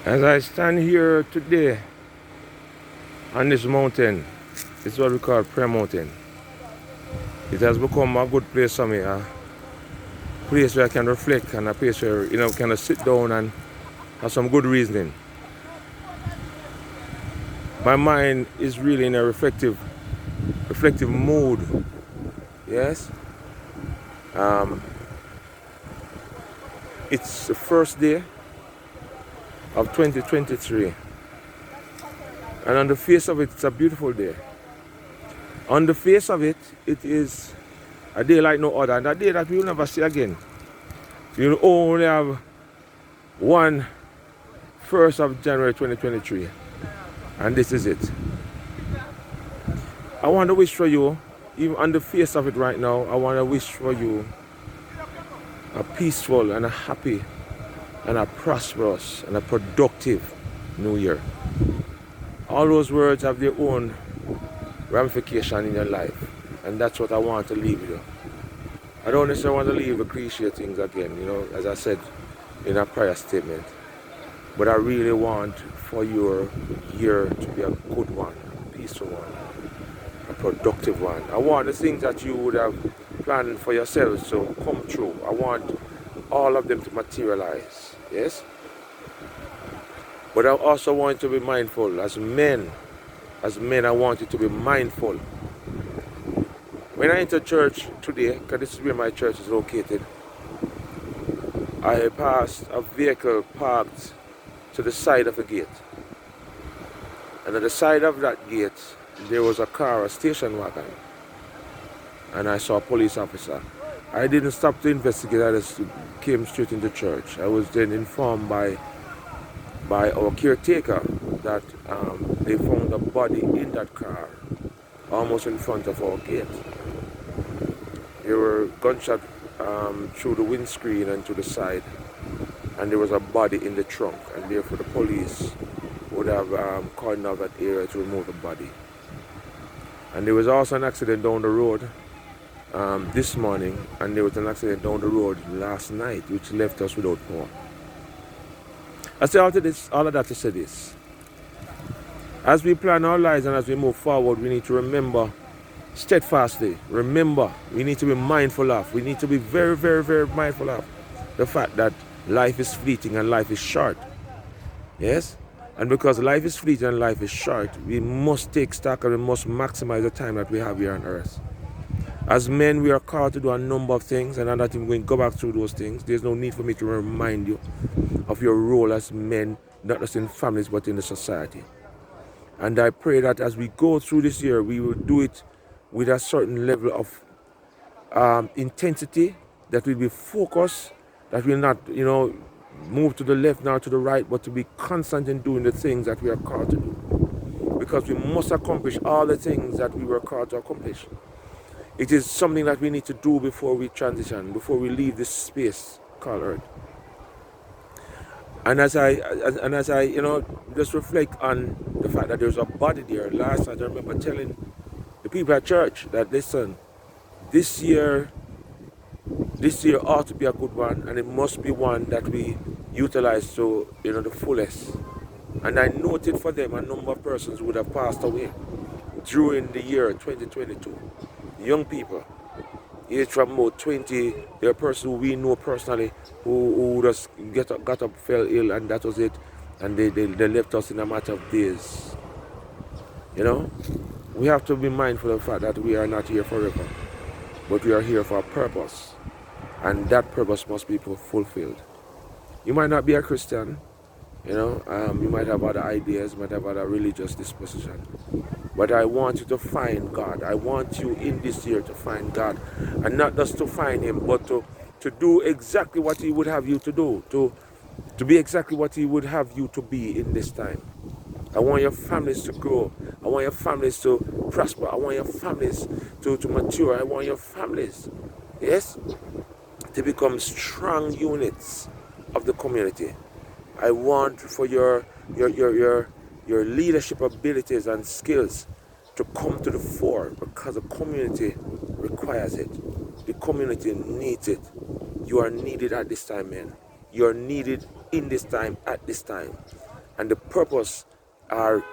As I stand here today on this mountain, it's what we call Prayer Mountain. It has become a good place for me, a place where I can reflect and a place where kind of sit down and have some good reasoning. My mind is really in a reflective mood. Yes. It's the first day of 2023, and on the face of it, it's a beautiful day. On the face of it, it is a day like no other, and a day that we will never see again. You'll only have one 1st of January 2023, and this is it. I want to wish for you, even on the face of it right now, I want to wish for you a peaceful and a happy and a prosperous and a productive new year. All those words have their own ramification in your life, and that's what I want to leave with you. I don't necessarily want to leave the cliche things again, as I said in a prior statement, but I really want for your year to be a good one, a peaceful one, a productive one. I want the things that you would have planned for yourselves to come true. I want all of them to materialize, yes? But I also want you to be mindful as men, I want you to be mindful. When I enter church today, because this is where my church is located, I passed a vehicle parked to the side of the gate. And at the side of that gate, there was a car, a station wagon. And I saw a police officer. I didn't stop to investigate, I just came straight into church. I was then informed by our caretaker that they found a body in that car, almost in front of our gate. There were gunshots through the windscreen and to the side, and there was a body in the trunk, and therefore the police would have cordoned off that area to remove the body. And there was also an accident down the road this morning, and there was an accident down the road last night, which left us without power. I say all of that to say this. As we plan our lives and as we move forward, we need to remember steadfastly, we need to be mindful of, we need to be very, very, very mindful of the fact that life is fleeting and life is short. Yes? And because life is fleeting and life is short, we must take stock and we must maximize the time that we have here on earth. As men, we are called to do a number of things, and I'm not even going to go back through those things. There's no need for me to remind you of your role as men, not just in families, but in the society. And I pray that as we go through this year, we will do it with a certain level of intensity, that will be focused, that will not, move to the left nor to the right, but to be constant in doing the things that we are called to do. Because we must accomplish all the things that we were called to accomplish. It is something that we need to do before we transition, before we leave this space called Earth. And as I just reflect on the fact that there's a body there. Last night I remember telling the people at church that, listen, this year ought to be a good one, and it must be one that we utilize to the fullest. And I noted for them a number of persons who would have passed away during the year 2022. Young people, age from about 20, there are persons who we know personally who just got up, fell ill, and that was it. And they left us in a matter of days. We have to be mindful of the fact that we are not here forever, but we are here for a purpose. And that purpose must be fulfilled. You might not be a Christian, you might have other ideas, you might have other religious disposition. But I want you to find God. I want you in this year to find God. And not just to find Him, but to do exactly what He would have you to do. To be exactly what He would have you to be in this time. I want your families to grow. I want your families to prosper. I want your families to mature. I want your families, yes, to become strong units of the community. I want for your leadership abilities and skills to come to the fore, because the community requires it. The community needs it. You are needed at this time, man. You are needed in this time, at this time. and the purpose are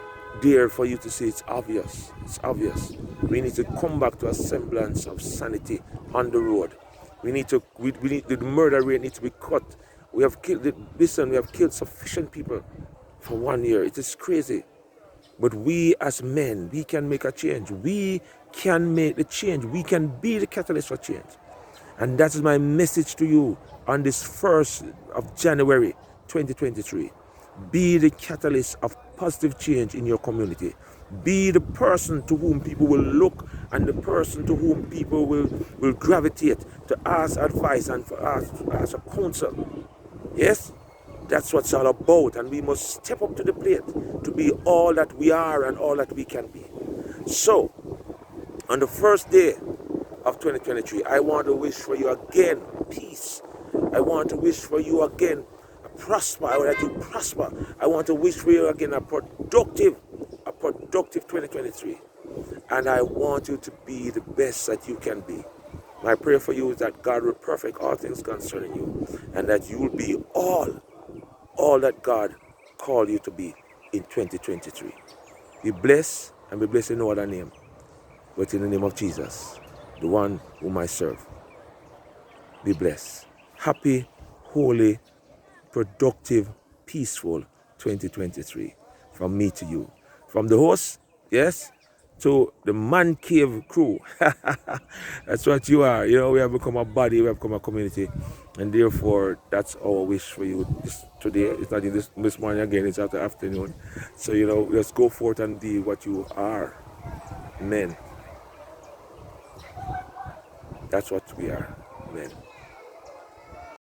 there for you to see. It's obvious. It's obvious. We need to come back to a semblance of sanity on the road. We need to. We need the murder rate needs to be cut. We have killed. Listen, we have killed sufficient people for 1 year. It is crazy. But we as men, we can make a change. We can make the change. We can be the catalyst for change. And that is my message to you on this 1st of January 2023. Be the catalyst of positive change in your community. Be the person to whom people will look and the person to whom people will gravitate to ask advice and for ask a counsel. Yes? That's what it's all about. And we must step up to the plate to be all that we are and all that we can be. So, on the first day of 2023, I want to wish for you again peace. I want to wish for you again prosper. I want you to prosper. I want to wish for you again a productive 2023. And I want you to be the best that you can be. My prayer for you is that God will perfect all things concerning you, and that you will be all that God called you to be in 2023. Be blessed, and be blessed in no other name but in the name of Jesus, the one whom I serve. Be blessed. Happy, holy, productive, peaceful 2023 from me to you. From the host, yes, to the man cave crew. That's what you are. You know, we have become a body, we have become a community, and therefore that's our wish for you today. It's not in this morning again, it's after afternoon. So, you know, let's go forth and be what you are. Men. That's what we are, men.